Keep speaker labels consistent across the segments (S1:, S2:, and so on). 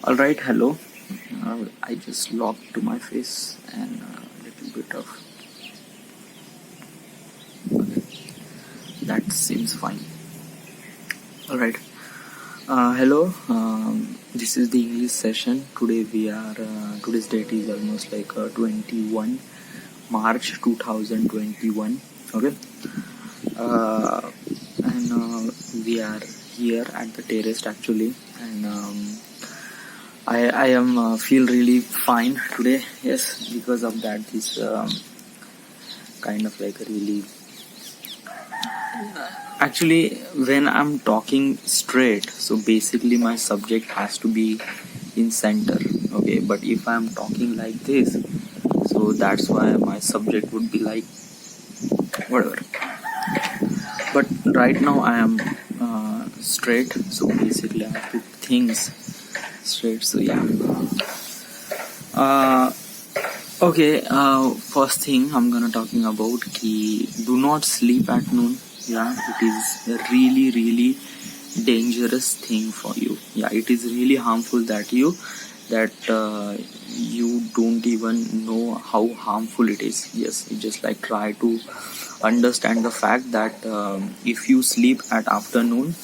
S1: Alright, hello. I just logged to my face and a little bit of that seems fine. Alright, hello. This is the English session. Today today's date is almost like 21 March 2021. Okay, and we are here at the Terrace actually, and I am feel really fine today. Yes, because of that, this kind of like a really actually when I'm talking straight, so basically my subject has to be in center. Okay, but if I'm talking like this, so that's why my subject would be like whatever. But right now I am straight, so basically I put things straight. So yeah. Okay, first thing I'm gonna talking about ki do not sleep at noon. Yeah, it is a really dangerous thing for you. Yeah, it is really harmful that you don't even know how harmful it is. Yes, you just like try to understand the fact that if you sleep at afternoon,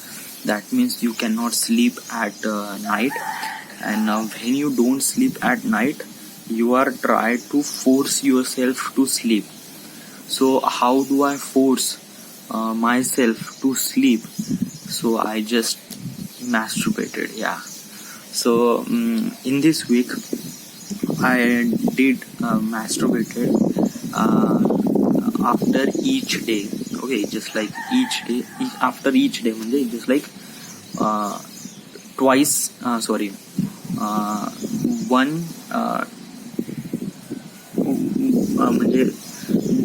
S1: that means you cannot sleep at night, and when you don't sleep at night, you are trying to force yourself to sleep. So how do I force myself to sleep? So I just masturbated. Yeah, so in this week I did masturbated after each day. Okay, just like each day, after each day म्हणजे just like twice sorry one म्हणजे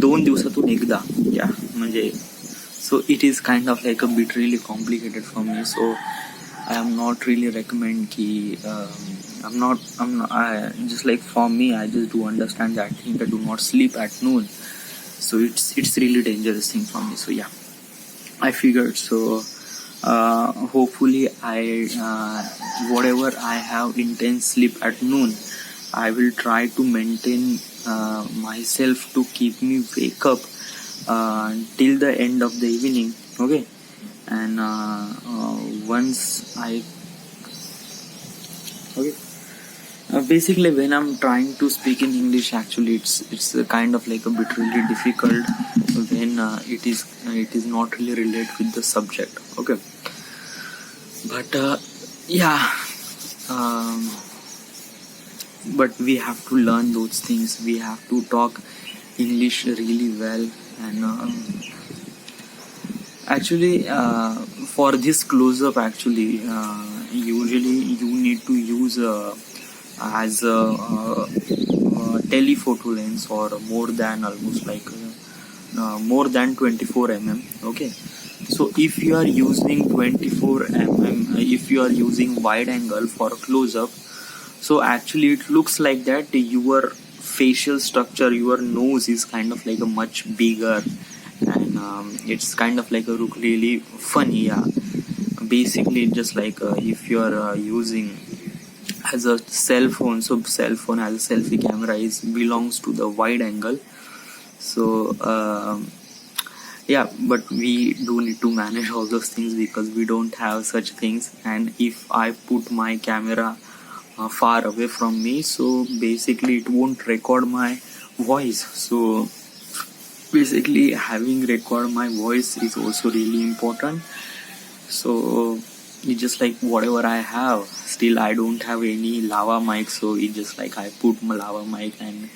S1: 2 दिवसातून एकदा. या म्हणजे so it is kind of like a bit really complicated for me, so I am not really recommend ki I'm not I just like for me I just do understand that thing that do not sleep at noon, so it's really dangerous thing for me. So yeah, I figured so hopefully I whatever I have intense sleep at noon, I will try to maintain myself to keep me wake up till the end of the evening. Okay, and once I okay basically when I'm trying to speak in English, actually it's kind of like a bit really difficult when it is not really related with the subject. Okay, but yeah, but we have to learn those things. We have to talk English really well, and actually for this close-up, actually usually you need to use as a telephoto lens, or more than almost like more than 24 mm. Okay, so if you are using 24 mm, if you are using wide angle for close-up, so actually it looks like that your facial structure, your nose is kind of like a much bigger, and it's kind of like a look really funny. Yeah, basically just like if you are using as a cell phone, so cell phone as a selfie camera is belongs to the wide angle. So yeah, but we do need to manage all those things because we don't have such things. And if I put my camera far away from me, so basically it won't record my voice. So basically having record my voice is also really important. So it's just like whatever I have, still I don't have any lava mic, so it's just like I put my lava mic and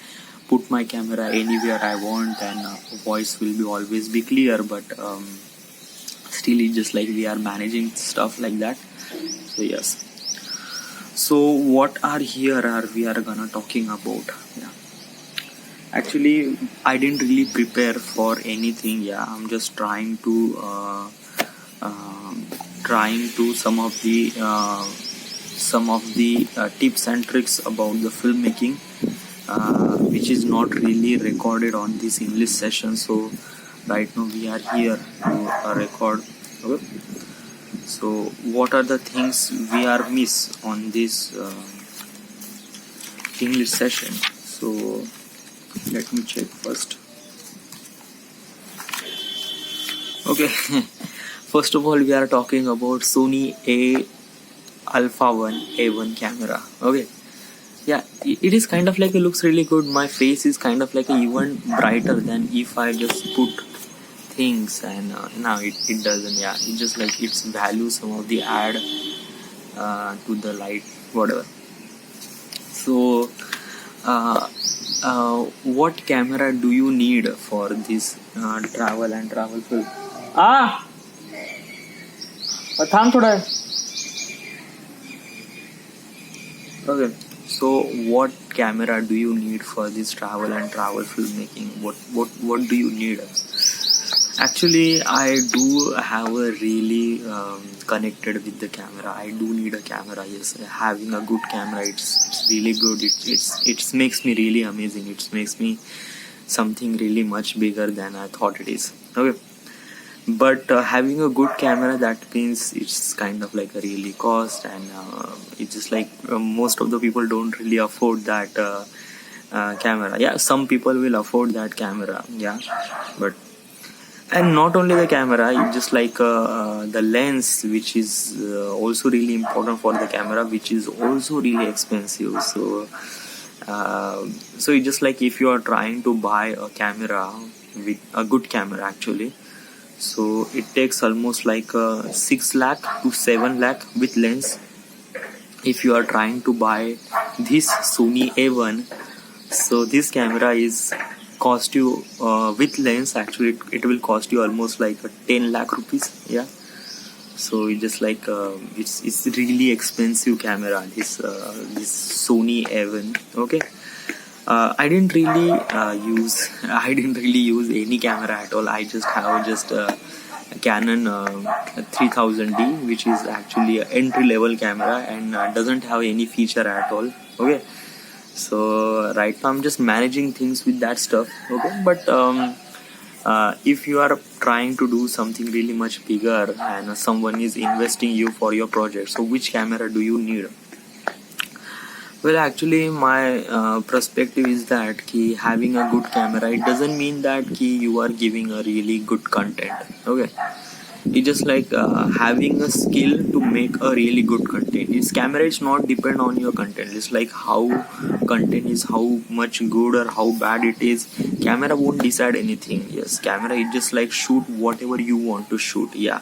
S1: put my camera anywhere I want, and voice will be always be clear. But still it's just like we are managing stuff like that. So yes, so what are we are gonna talking about. Yeah, actually I didn't really prepare for anything. Yeah, I'm just trying to some of the tips and tricks about the filmmaking, which is not really recorded on this English session. So right now we are here to record. Okay. So what are the things we are miss on this English session? So let me check first. Okay. First of all, we are talking about Sony Alpha 1 A1 camera. Okay. Yeah, it is kind of like, it looks really good. My face is kind of like even brighter than if I just put things, and no, it doesn't. Yeah, it just like it's value some of the add to the light, whatever. So what camera do you need for this travel and travel film? थांब थोड़ा. Okay, so what camera do you need for this travel and travel filmmaking? What do you need? Actually, I do have a really connected with the camera. I do need a camera. Yes, having a good camera, it's really good. It makes me really amazing. It makes me something really much bigger than I thought it is. Okay. But having a good camera, that means it's kind of like a really cost, and it's just like most of the people don't really afford that camera. Yeah, some people will afford that camera. Yeah, but and not only the camera, it's just like the lens, which is also really important for the camera, which is also really expensive. So so it's just like if you are trying to buy a camera, with a good camera actually, so it takes almost like 6 lakh to 7 lakh with lens. If you are trying to buy this Sony A1, so this camera is cost you with lens, actually it will cost you almost like 10 lakh rupees. Yeah, so it just like it's really expensive camera, this Sony A1. Okay. I didn't really use any camera at all. I just have a Canon 3000D, which is actually an entry level camera, and doesn't have any feature at all. Okay, so right now I'm just managing things with that stuff. Okay, but if you are trying to do something really much bigger and someone is investing you for your project, so which camera do you need? Well, actually, my perspective is that having a good camera, it doesn't mean that you are giving a really good content. Okay, it's just like having a skill to make a really good content. Its camera is not depend on your content. It's like how content is, how much good or how bad it is. Camera won't decide anything. Yes, camera is just like shoot whatever you want to shoot. Yeah,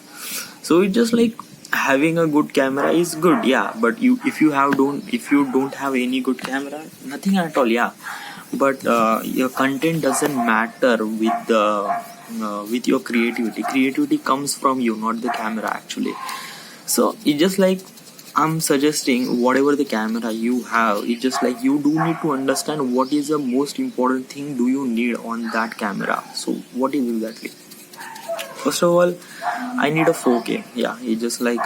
S1: so it's just like having a good camera is good. Yeah, but if you don't have any good camera, nothing at all. Yeah, but your content doesn't matter with your creativity comes from you, not the camera actually. So it's just like I'm suggesting whatever the camera you have, it's just like you do need to understand what is the most important thing do you need on that camera. So what is exactly? First of all, I need a 4K. Yeah, it's just like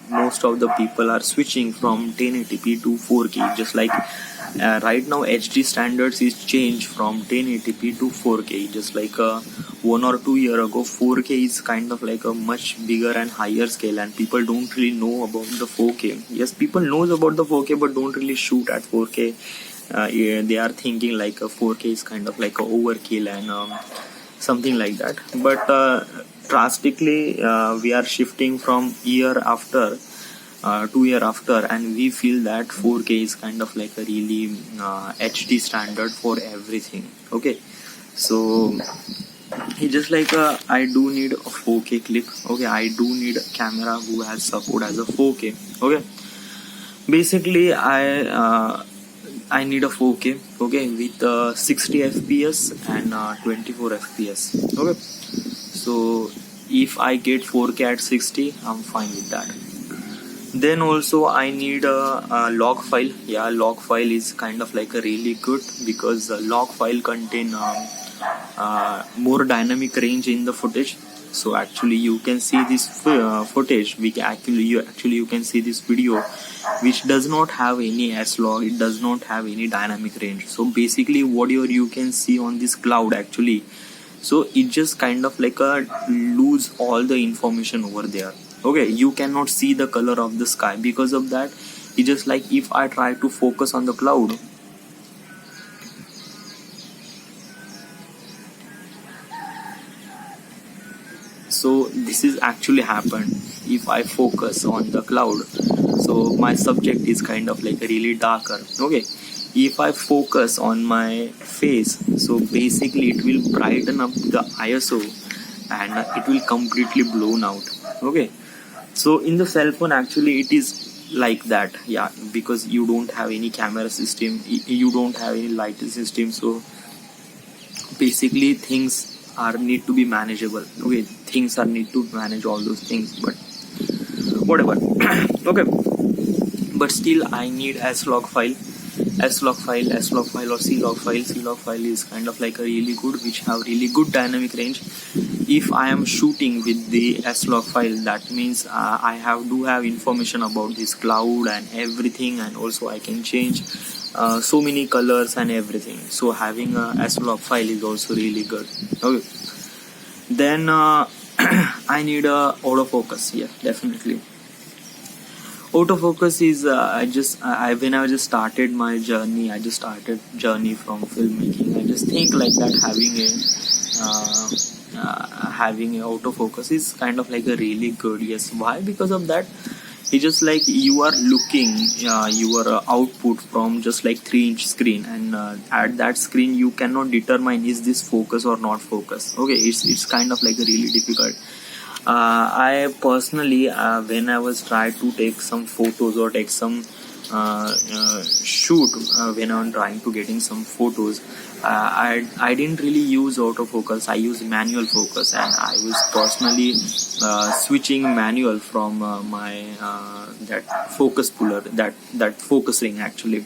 S1: most of the people are switching from 1080p to 4K. Just like right now, HD standards is changed from 1080p to 4K. Just like 1 or 2 years ago, 4K is kind of like a much bigger and higher scale, and people don't really know about the 4K. Yes, people knows about the 4K, but don't really shoot at 4K. Yeah, they are thinking like a 4K is kind of like a overkill and something like that. But drastically we are shifting from year after 2 year after, and we feel that 4K is kind of like a really HD standard for everything. Okay, so it's just like I do need a 4K clip. Okay, I do need a camera who has support as a 4K. Okay, basically I need a 4K, okay, with 60 FPS and 24 FPS. Okay, so if I get 4K at 60, I'm fine with that. Then also I need a log file. Yeah, log file is kind of like a really good, because log file contain more dynamic range in the footage. So actually you can see this footage. You can see this video, which does not have any S-log. It does not have any dynamic range. So basically what you can see on this cloud actually, so it just kind of like lose all the information over there. Okay, you cannot see the color of the sky. Because of that, it's just like if I try to focus on the cloud, so this is actually happened. If I focus on the cloud, so my subject is kind of like really darker. Okay, if I focus on my face, so basically it will brighten up the ISO, and it will completely blown out. Okay, so in the cell phone actually it is like that, yeah, because you don't have any camera system, you don't have any lighting system, so basically things are need to be manageable. Okay, things are need to manage all those things, but whatever. Okay, but still I need slog file, slog file, or clog file. Clog file is kind of like a really good, which have really good dynamic range. If I am shooting with the slog file, that means I have information about this cloud and everything, and also I can change so many colors and everything. So having a slog file is also really good. Okay, then I need a autofocus. Yeah, definitely. Autofocus is when I just started my journey, I just started journey from filmmaking. I just think like that having a autofocus is kind of like a really good. Yes, why? Because of that, it's just like you are looking your output from just like 3-inch screen, and at that screen you cannot determine is this focus or not focus. Okay, it's kind of like a really difficult. I personally, when I was trying to take some photos or take some shoot, when I'm trying to getting some photos, I didn't really use autofocus. I used manual focus, and I was personally switching manual from my that focus puller, that focus ring actually.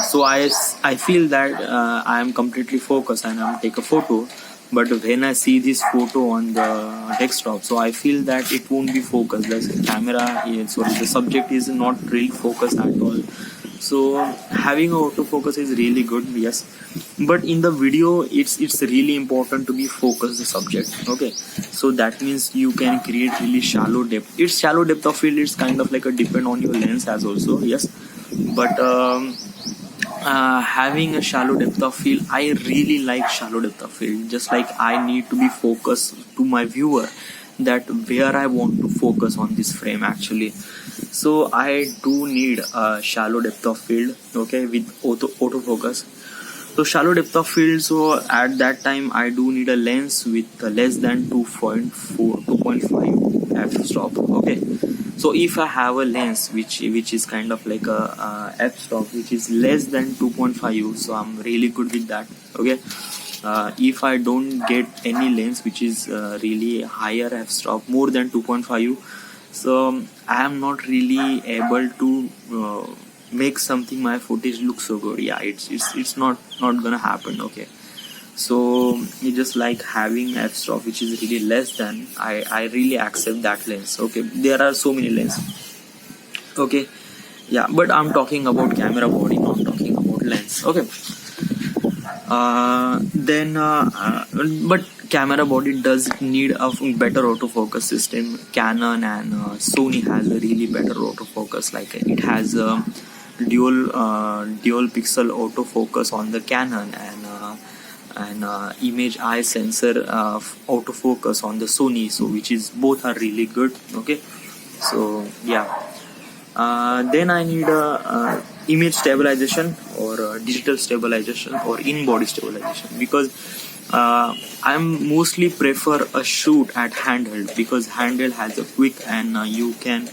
S1: So I feel that I am completely focused and I'm take a photo, but when I see this photo on the desktop, so I feel that it won't be focused. The camera is, sorry, the subject is not really focused at all. So having autofocus is really good, yes, but in the video it's really important to be focused the subject. Okay, so that means you can create really shallow depth. It's shallow depth of field, it's kind of like a depend on your lens as also, yes, but having a shallow depth of field, I really like shallow depth of field. Just like I need to be focused to my viewer that where I want to focus on this frame actually. So I do need a shallow depth of field, okay, with autofocus. So shallow depth of field, so at that time I do need a lens with less than 2.5 f-stop. Okay, so if I have a lens which is kind of like a f-stop which is less than 2.5, so I'm really good with that. Okay, if I don't get any lens which is really higher f-stop, more than 2.5, so I am not really able to make something my footage look so good. Yeah, it's not gonna happen. Okay, so it's just like having f-stop which is really less than, I really accept that lens. Okay, there are so many lenses. Okay, yeah, but I'm talking about camera body, not talking about lens. Okay, then but camera body does need a better autofocus system. Canon and Sony has a really better autofocus. Like it has a dual pixel autofocus on the Canon, and image eye sensor autofocus on the Sony, so which is both are really good. Okay, so yeah, then I need a image stabilization or digital stabilization or in-body stabilization, because I'm mostly prefer a shoot at handheld, because handheld has a quick, and you can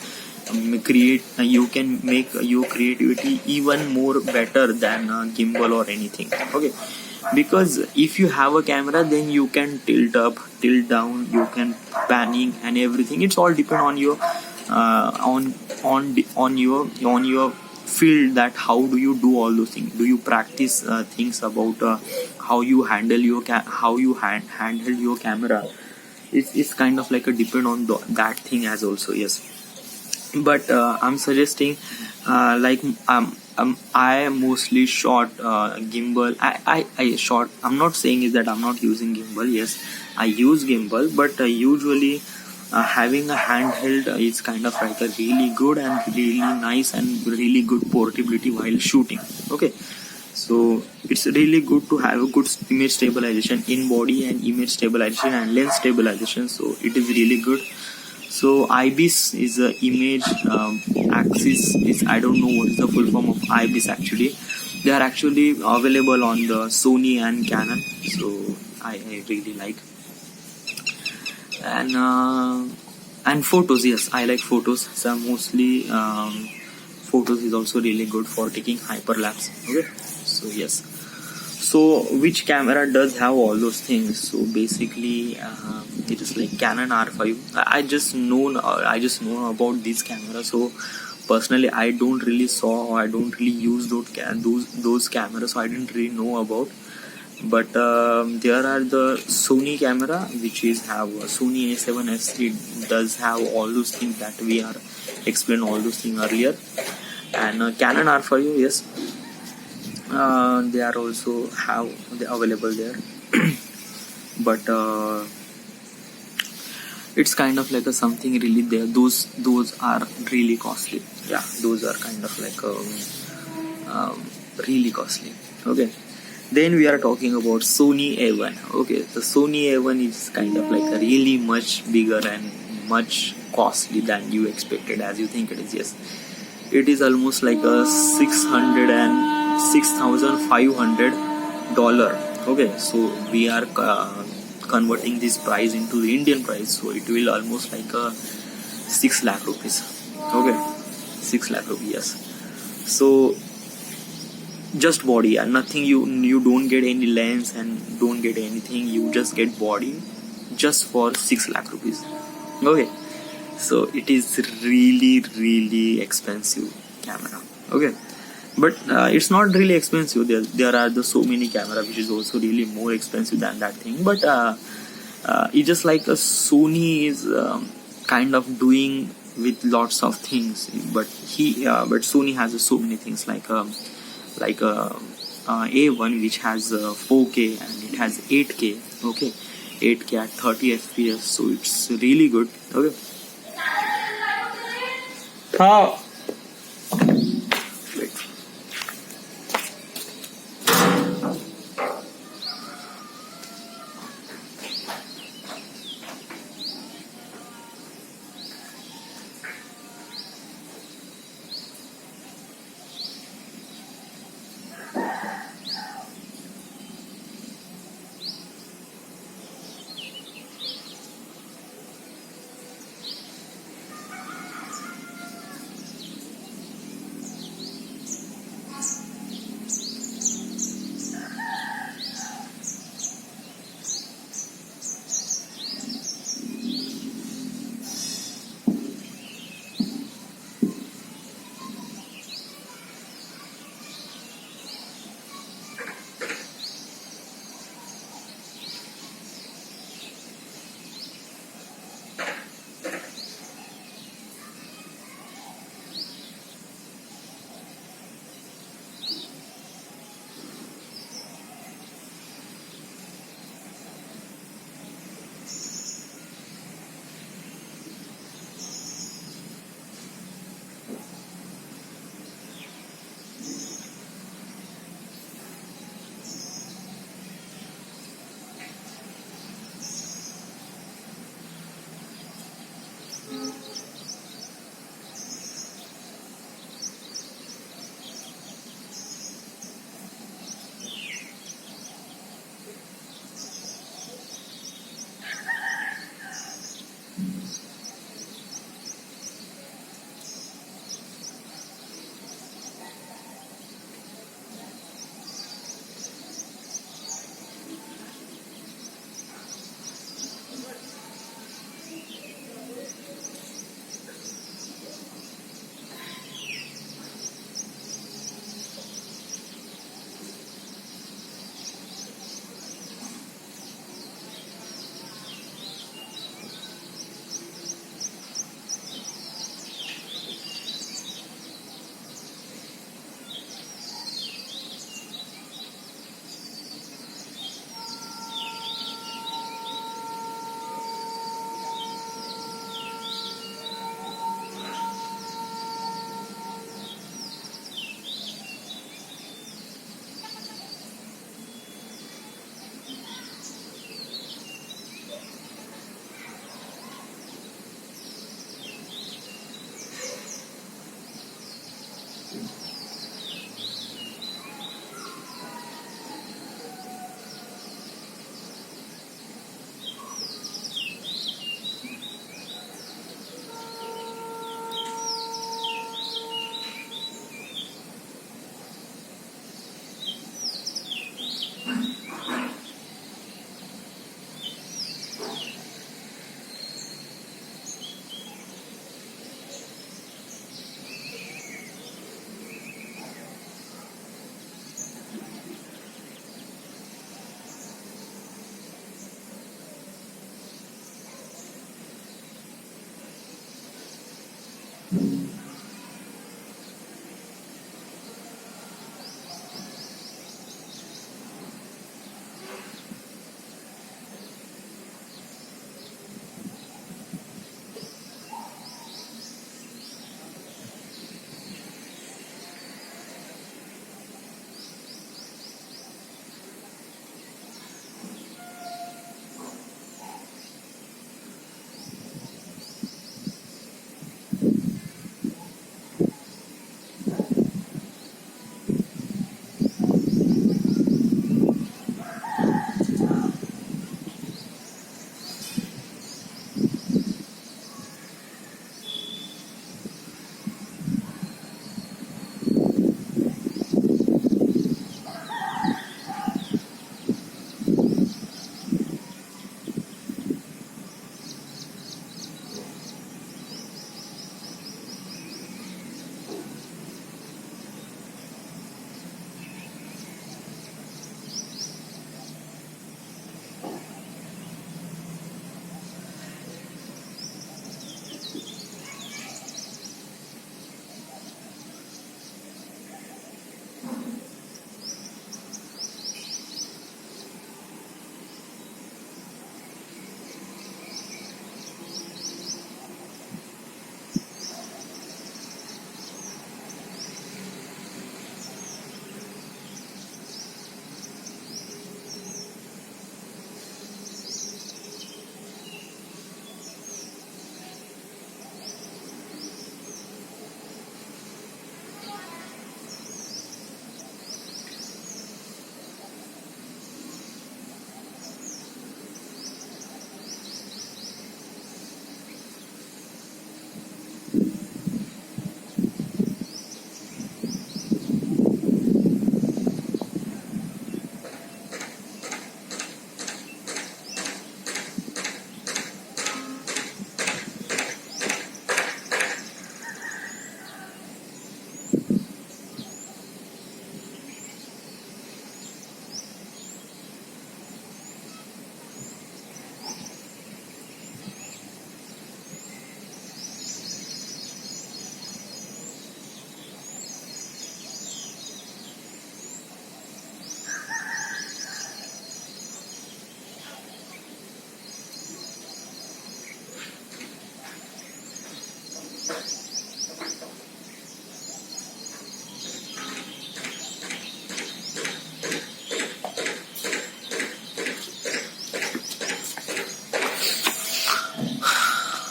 S1: you can make your creativity even more better than gimbal or anything. Okay, because if you have a camera, then you can tilt up, tilt down, you can panning and everything. It's all depend on your on your field, that how do you do all those things. Do you practice things about how you handle your handle your camera. It's kind of like a depend on that thing as also, yes. But I'm suggesting like I mostly shot gimbal. I shot. I'm not saying is that I'm not using gimbal. Yes, I use gimbal, but usually having a handheld is kind of like a really good and really nice and really good portability while shooting. Okay, so it's really good to have a good image stabilization in body and image stabilization and lens stabilization, so it is really good. So IBIS is a image axis. Is I don't know what is the full form of IBIS actually. They are actually available on the Sony and Canon, so I really like. And photos, yes, I like photos. So mostly photos is also really good for taking hyperlapse. Okay, so yes. So which camera does have all those things? So basically, it is like Canon R5. I just know about this camera. So personally, I don't really saw or I don't really use those cameras. So I didn't really know about. But there are the Sony camera, which is have Sony A7S. It does have all those things that we are explained all those things earlier. And Canon R5, yes, they are also have they available there. But it's kind of like a something really there. Those are really costly. Yeah, those are kind of like really costly. Okay. Then we are talking about Sony A1. Okay, the Sony A1 is kind of like a really much bigger and much costly than you expected, as you think it is. Yes, it is almost like a $6,500. Okay, so we are converting this price into the Indian price, so it will almost like a 6 lakh rupees. Okay, 6 lakh rupees. Yes. So just body and nothing, you don't get any lens and don't get anything, you just get body just for 6 lakh rupees. Okay, so it is really expensive camera. Okay, but it's not really expensive. There are the so many camera which is also really more expensive than that thing, but it's just like a Sony is kind of doing with lots of things, but Sony has so many things like A1, which has 4K and it has 8K. Okay, 8K at 30 FPS, so it's really good. Okay. Wait.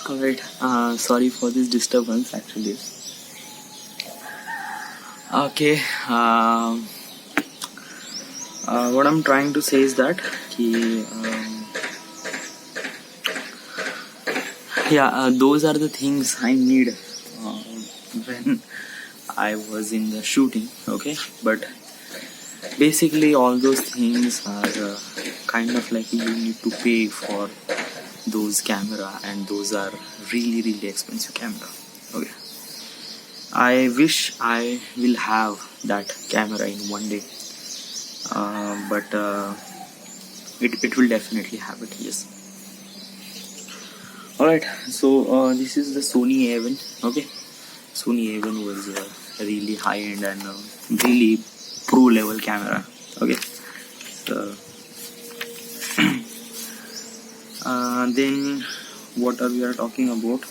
S1: Alright, sorry for this disturbance actually. Okay, what I'm trying to say is that those are the things I need when I was in the shooting. Okay, but basically all those things are kind of like you need to pay for those camera, and those are really expensive camera. Okay, I wish I will have that camera in one day, but it will definitely have it. Yes. Alright, so this is the Sony A7. Okay, Sony A7 was a really high end and really pro level camera. Okay, so then what are we are talking about?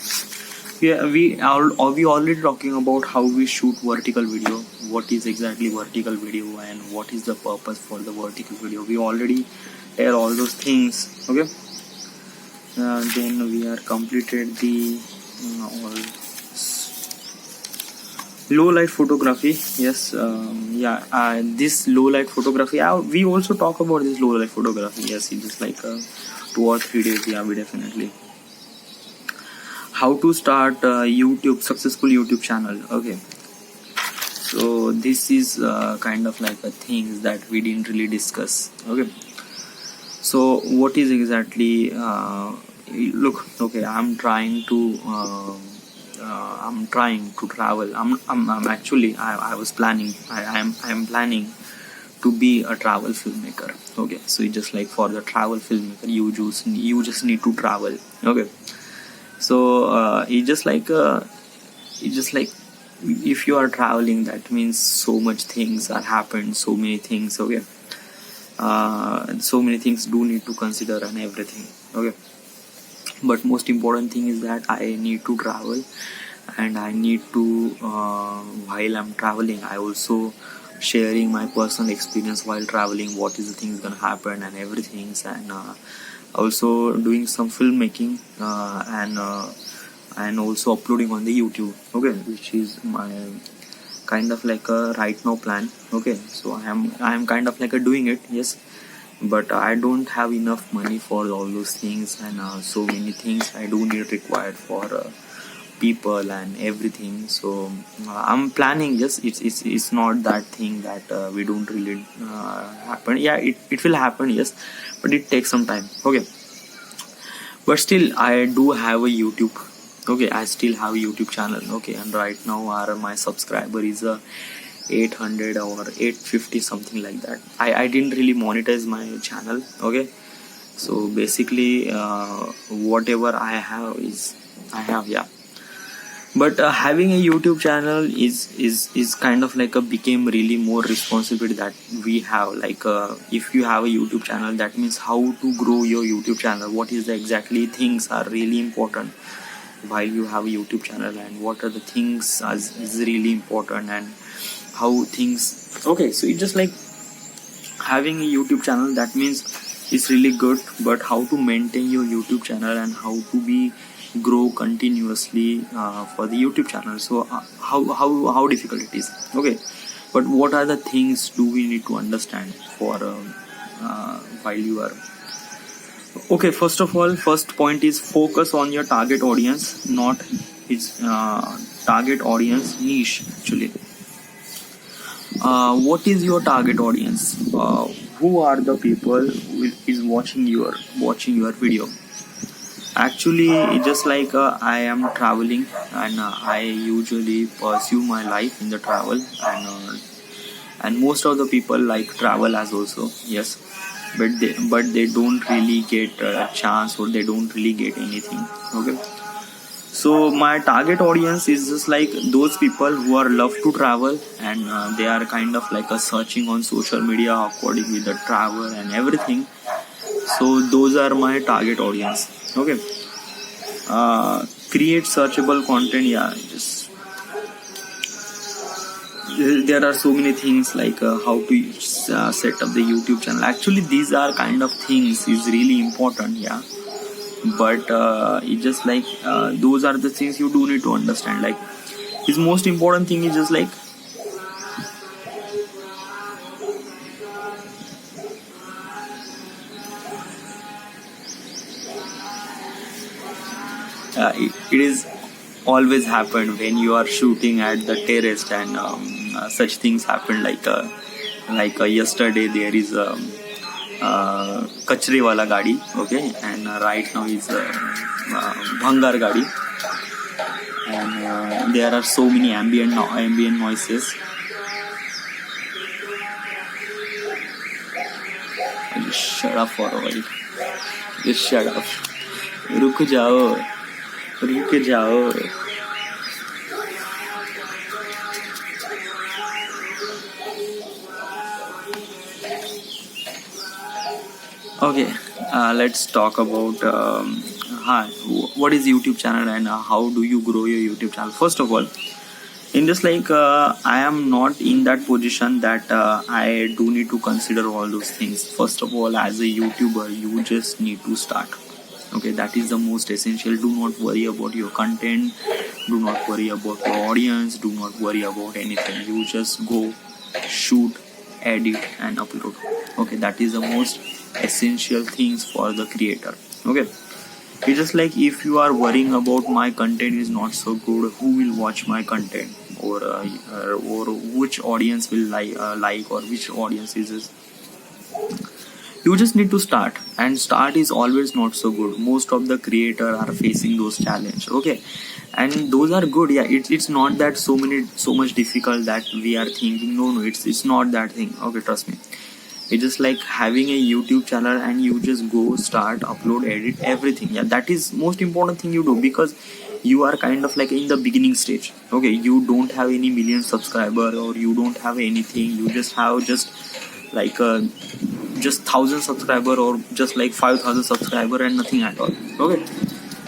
S1: We already talking about how we shoot vertical video. What is exactly vertical video and what is the purpose for the vertical video? We already tell all those things. Okay. Then we are completed the Low light photography, yes. This low light photography, we also talk about this low light photography, yes. It just like 2 or 3 days, yeah, we definitely. How to start YouTube, successful YouTube channel. Okay, so this is kind of like a things that we didn't really discuss. Okay, so what is exactly look, okay, I'm trying to travel. I'm actually I was planning, I'm planning to be a travel filmmaker. Okay, so it's just like for the travel filmmaker, you just need to travel. Okay, so it's just like if you are traveling, that means so much things are happened, so many things. Okay, so many things do need to consider and everything. Okay, but most important thing is that I need to travel, and I need to while I'm traveling, I also sharing my personal experience while traveling, what is the things gonna happen and everything. And also doing some filmmaking, and also uploading on the YouTube. Okay, which is my kind of like a right now plan. Okay, so I am kind of like a doing it, yes, but I don't have enough money for all those things, and so many things I do need required for people and everything. So I'm planning. Yes, it's not that thing that we don't really happen. Yeah, it will happen, yes, but it takes some time. Okay, but still I do have a YouTube. Okay, I still have a YouTube channel. Okay, and right now my subscriber is 800 or 850, something like that. I didn't really monetize my channel. Okay, so basically whatever I have is I have, yeah. But having a YouTube channel is kind of like a became really more responsibility that we have. Like if you have a YouTube channel, that means how to grow your YouTube channel, what is the exactly things are really important while you have a YouTube channel, and what are the things is really important, and how things. Okay, so it's just like having a YouTube channel, that means it's really good, but how to maintain your YouTube channel and how to be grow continuously for the YouTube channel. So how difficult it is. Okay, but what are the things do we need to understand for while you are. Okay, first of all, first point is focus on your target audience, not its target audience niche actually. What is your target audience? Who are the people who is watching your video? Actually, it's just like I am traveling, and I usually pursue my life in the travel, and most of the people like travel as also, yes, but they don't really get a chance, or they don't really get anything. Okay, so my target audience is just like those people who are love to travel, and they are kind of like a searching on social media according with the travel and everything. So those are my target audience. Okay, create searchable content. Yeah, just there are so many things like how to set up the YouTube channel. Actually, these are kind of things is really important. Yeah, but it's just like those are the things you do need to understand. Like his most important thing is just like it is always happened when you are shooting at the terrace, and such things happen like yesterday there is kachre wala gadi. Okay, and right now is bhangar gadi, and there are so many ambient noises. Just shut up for a while. Just shut up. रुक जाओ, रुक जाओ. Okay, let's talk about what is YouTube channel, and how do you grow your YouTube channel. First of all, in just like I am not in that position that I do need to consider all those things. First of all, as a YouTuber, you just need to start. Okay, that is the most essential. Do not worry about your content, do not worry about your audience, do not worry about anything. You just go, shoot, edit and upload. Okay, that is the most essential things for the creator. Okay, it's just like if you are worrying about my content is not so good, who will watch my content, or which audience will like, or which audience is this. You just need to start, and start is always not so good. Most of the creator are facing those challenge. Okay, and those are good. Yeah, it's not that so much difficult that we are thinking. No, it's not that thing. Okay, trust me. It's just like having a YouTube channel and you just go start, upload, edit everything. Yeah, that is most important thing you do, because you are kind of like in the beginning stage. Okay, you don't have any million subscriber, or you don't have anything. You just have like just 1,000 subscriber, or just like 5,000 subscriber and nothing at all. Okay,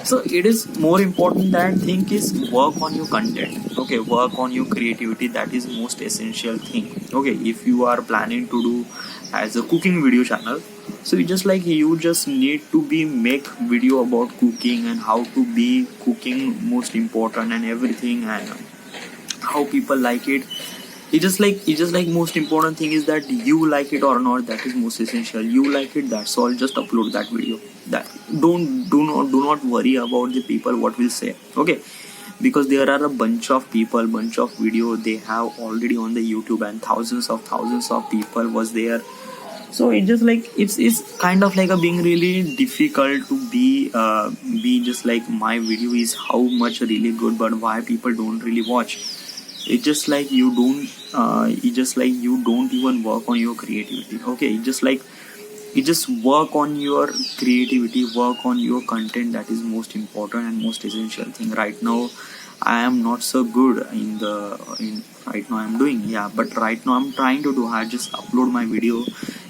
S1: so it is more important that thing is work on your content. Okay, work on your creativity. That is most essential thing. Okay, if you are planning to do as a cooking video channel, so you just need to be make video about cooking and how to be cooking most important and everything, and how people like it. It's just like most important thing is that you like it or not. That is most essential. You like it, that's all. Just upload that video. That do not worry about the people what will say. Okay, because there are a bunch of people, bunch of video they have already on the YouTube, and thousands of people was there. So it just like it's kind of like a being really difficult to be just like my video is how much really good, but why people don't really watch. It's just like you don't even work on your creativity. Okay, you just work on your creativity, work on your content. That is most important and most essential thing. Right now I am not so good in right now I'm doing, yeah, but right now I'm trying to do. I just upload my video.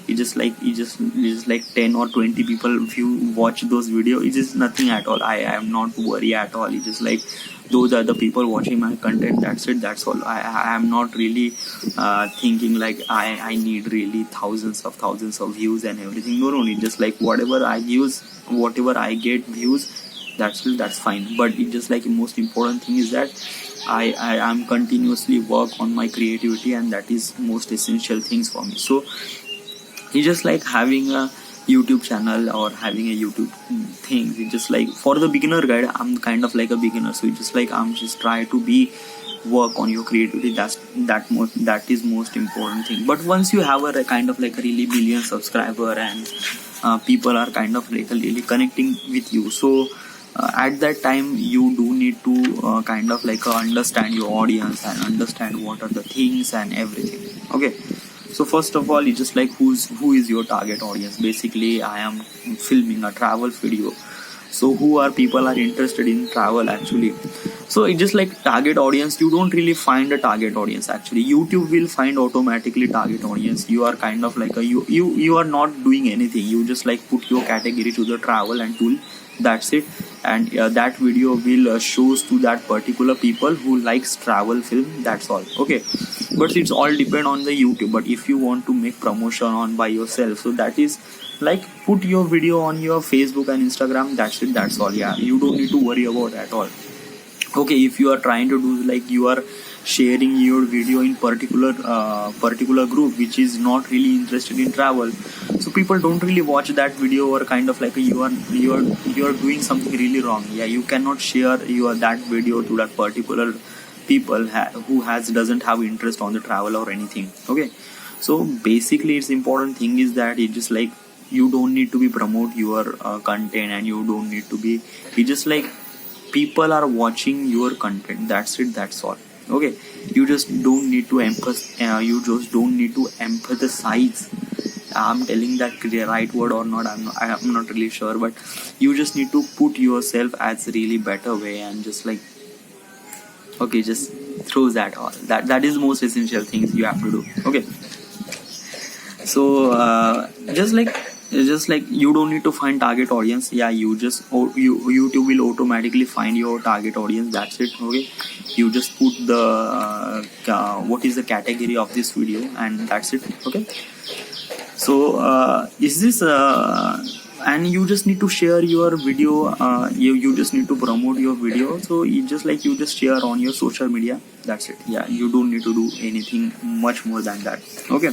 S1: It's just like 10 or 20 people view watch those video. It is nothing at all. I am not worried at all. It's just like those are the people watching my content. That's it, that's all. I am not really thinking like I need really thousands of views and everything. No, it's just like whatever I get views, that's fine. But it's just like the most important thing is that I am continuously work on my creativity, and that is most essential things for me. So it's just like having a YouTube channel or having a YouTube thing. It's just like for the beginner guide, I'm kind of like a beginner. So it's just like I'm just try to be work on your creativity. That is most important thing. But once you have a kind of like a really million subscriber, and people are kind of like really connecting with you, so at that time you do need to kind of like understand your audience and understand what are the things and everything. Okay, so first of all, it's just like who is your target audience. Basically I am filming a travel video, so who are people are interested in travel actually. So it's just like target audience. You don't really find a target audience. Actually YouTube will find automatically target audience. You are kind of like you are not doing anything. You just like put your category to the travel and tool. That's it. And that video will shows to that particular people who likes travel film. That's all. Okay, but it's all depend on the YouTube. But if you want to make promotion on by yourself, so that is like put your video on your Facebook and Instagram. That's it, that's all. Yeah, you don't need to worry about at all. Okay, if you are trying to do like you are sharing your video in particular group which is not really interested in travel, so people don't really watch that video, or kind of like you are doing something really wrong. Yeah, you cannot share your that video to that particular people who doesn't have interest on the travel or anything. Okay, so basically it's important thing is that it just like you don't need to be promote your content, and you don't need to be, it's just like people are watching your content. That's it, that's all. Okay, you just don't need to empathize. I'm telling that the right word or not, I'm not really sure, but you just need to put yourself as really better way, and just like okay, just throw that all. That is most essential things you have to do. Okay, so just like you don't need to find target audience. Yeah, YouTube will automatically find your target audience. That's it. Okay, you just put the what is the category of this video, and that's it. Okay, so is this and you just need to share your video. You just need to promote your video, so you just share on your social media. That's it. Yeah, you don't need to do anything much more than that. Okay.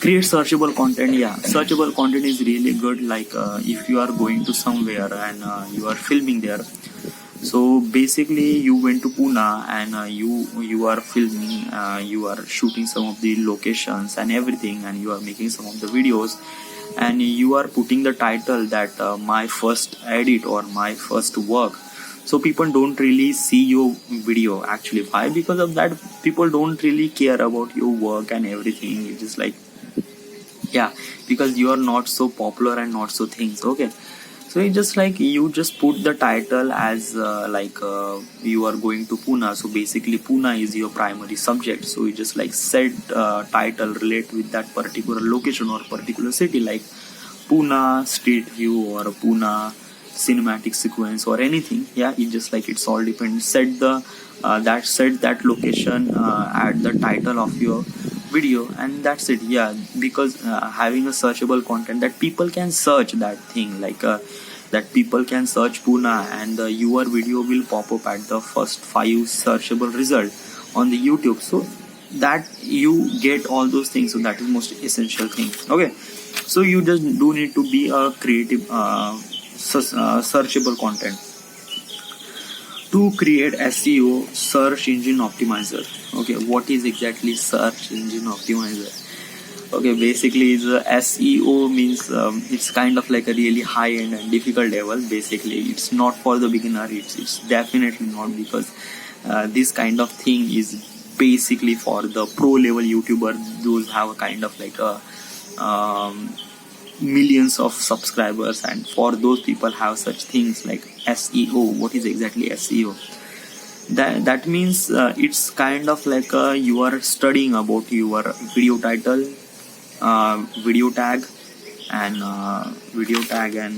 S1: Create searchable content. Yeah, searchable content is really good. Like if you are going to somewhere and you are filming there, so basically you went to Pune and you are filming, you are shooting some of the locations and everything, and you are making some of the videos, and you are putting the title that my first edit or my first work. So people don't really see your video actually. Why? Because of that, people don't really care about your work and everything. It's just like, yeah, because you are not so popular and not so things. Okay. So it's just like you just put the title as you are going to Pune. So basically Pune is your primary subject. So you just like set title relate with that particular location or particular city, like Pune street view or Pune cinematic sequence or anything. Yeah, it just like it's all depends. Set that location at the title of your video, and that's it. Yeah, because having a searchable content that people can search that thing, like that people can search Pune, and your video will pop up at the first 5 searchable result on the YouTube. So that you get all those things. So that is most essential thing. Okay. So you just do need to be a creative searchable content. To create SEO, search engine optimizer. Okay, what is exactly search engine optimizer? Okay, basically is SEO means it's kind of like a really high end and difficult level. Basically, it's not for the beginner. It's definitely not, because this kind of thing is basically for the pro level YouTuber. Those have a kind of like a millions of subscribers, and for those people have such things like SEO. What is exactly SEO? That means it's kind of like you are studying about your video title, video tag, and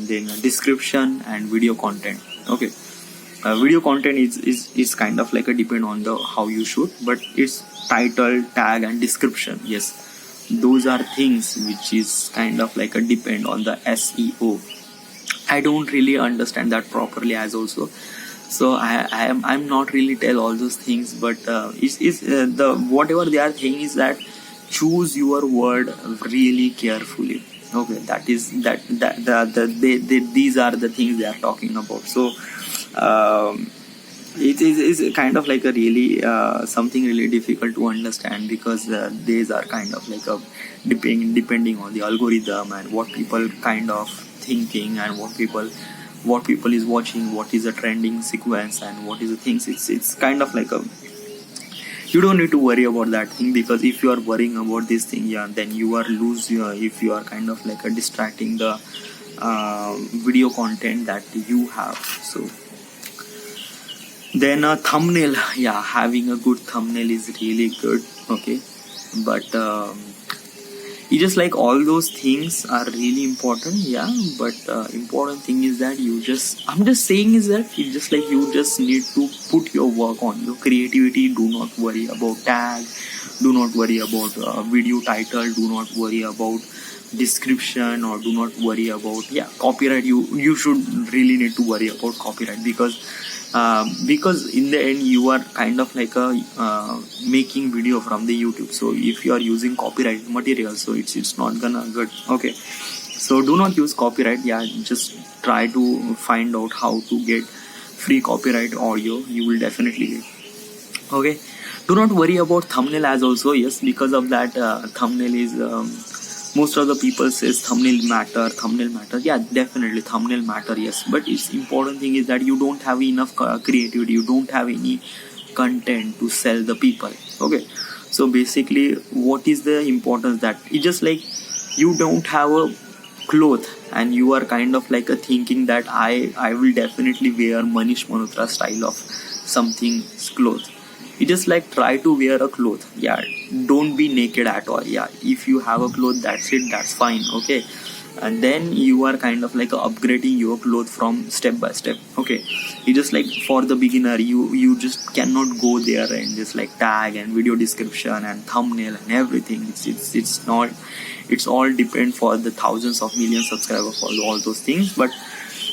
S1: then description and video content. Okay. Video content is kind of like a depend on the how you shoot, but it's title, tag, and description. Yes, those are things which is kind of like a depend on the SEO. I don't really understand that properly as also, so I'm not really tell all those things, but is the whatever they are saying is that choose your word really carefully. Okay, that is these are the things they are talking about. So it is kind of like a really something really difficult to understand, because these are kind of like a depending on the algorithm and what people kind of thinking, and what people is watching, what is a trending sequence, and what is the things. It's kind of like a, you don't need to worry about that thing, because if you are worrying about this thing, yeah, then you are lose your, if you are kind of like a distracting the video content that you have. So then a thumbnail, yeah, having a good thumbnail is really good. Okay, but it's just like all those things are really important. Yeah, but important thing is that I'm just saying is that it's just like you just need to put your work on your creativity. Do not worry about tag, do not worry about video title, do not worry about description, or do not worry about copyright. You should really need to worry about copyright, because in the end you are kind of like a making video from the YouTube. So if you are using copyright material, so it's not gonna good. Okay, so do not use copyright. Yeah, just try to find out how to get free copyright audio. You will definitely get. Okay, do not worry about thumbnail as also. Yes, because of that thumbnail is most of the people says thumbnail matter. Yeah, definitely thumbnail matter. Yes, but it's important thing is that you don't have enough creativity, you don't have any content to sell the people. Okay, so basically what is the importance, that it's just like you don't have a cloth and you are kind of like a thinking that I will definitely wear Manish Malhotra style of something clothes. You just like try to wear a cloth. Yeah, don't be naked at all. Yeah, if you have a cloth, that's it, that's fine. Okay, and then you are kind of like upgrading your clothes from step by step. Okay, you just like, for the beginner, you just cannot go there and just like tag and video description and thumbnail and everything. It's not, it's all depend for the thousands of millions subscribers for all those things. But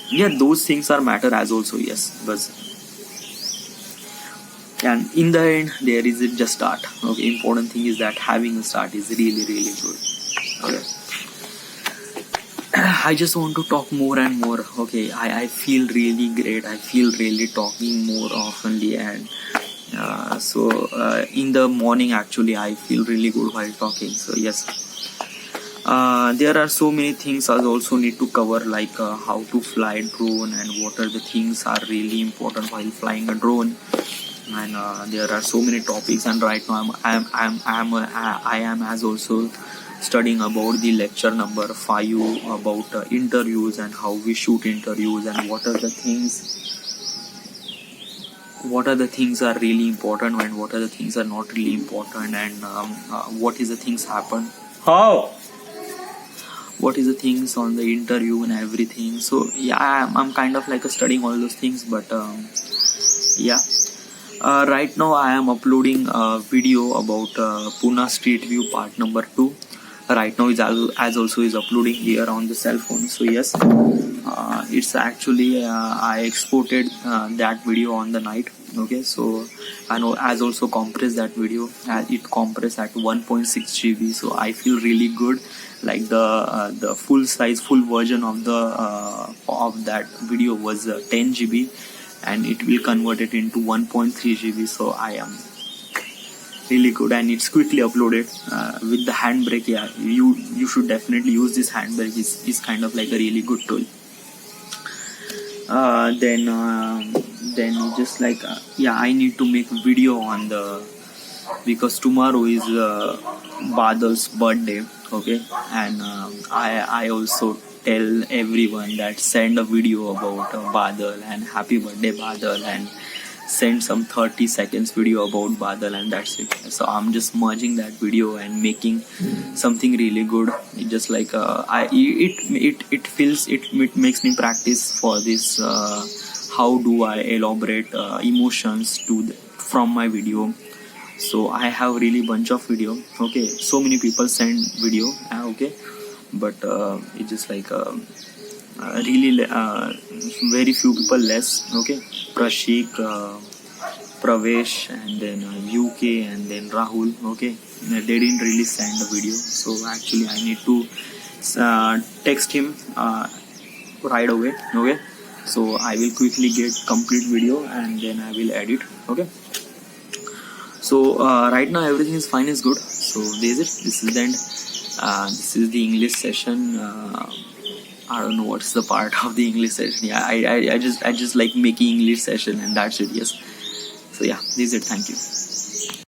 S1: yeah, those things are matter as also, yes. But and in the end, there is just start. Okay, important thing is that having a start is really good. Okay, I just want to talk more and more. Okay, I feel really great. I feel really talking more oftenly. And in the morning actually I feel really good while talking. So yes, there are so many things I also need to cover, like how to fly drone and what are the things are really important while flying a drone. And there are so many topics, and right now I am as also studying about the lecture number 5 about interviews and how we shoot interviews, and what are the things are really important and what are the things are not really important, and what is the things happen, how what is the things on the interview and everything. So yeah, I'm kind of like studying all those things. But yeah, right now I am uploading a video about Pune Street View part number 2. Right now is as also is uploading here on the cell phone. So yes, it's actually I exported that video on the night. Okay, so I know as also compressed that video, it compressed at 1.6 GB. So I feel really good, like the full size full version of that video was 10 GB, and it will convert it into 1.3 GB. So I am really good, and it's quickly uploaded with the handbrake. Yeah, you should definitely use this handbrake. Is kind of like a really good tool. Then just like yeah, I need to make a video on because tomorrow is Badal's birthday. Okay, and I also tell everyone that send a video about Badal and happy birthday Badal, and send some 30 seconds video about Badal, and that's it. So I'm just merging that video and making something really good. It just like it feels it makes me practice for this. How do I elaborate emotions from my video? So I have really bunch of video. Okay, so many people send video. Okay, but it just like really very few people less. Okay, Prashik, Pravesh, and then UK, and then Rahul. Okay, they didn't really send the video, so actually I need to text him right away. Okay, so I will quickly get complete video and then I will edit. Okay, so right now everything is fine, is good. So this is it. This is the end. This is the English session. I don't know what's the part of the English session. Yeah, I just like making English session, and that's it. Yes. So yeah, this is it. Thank you.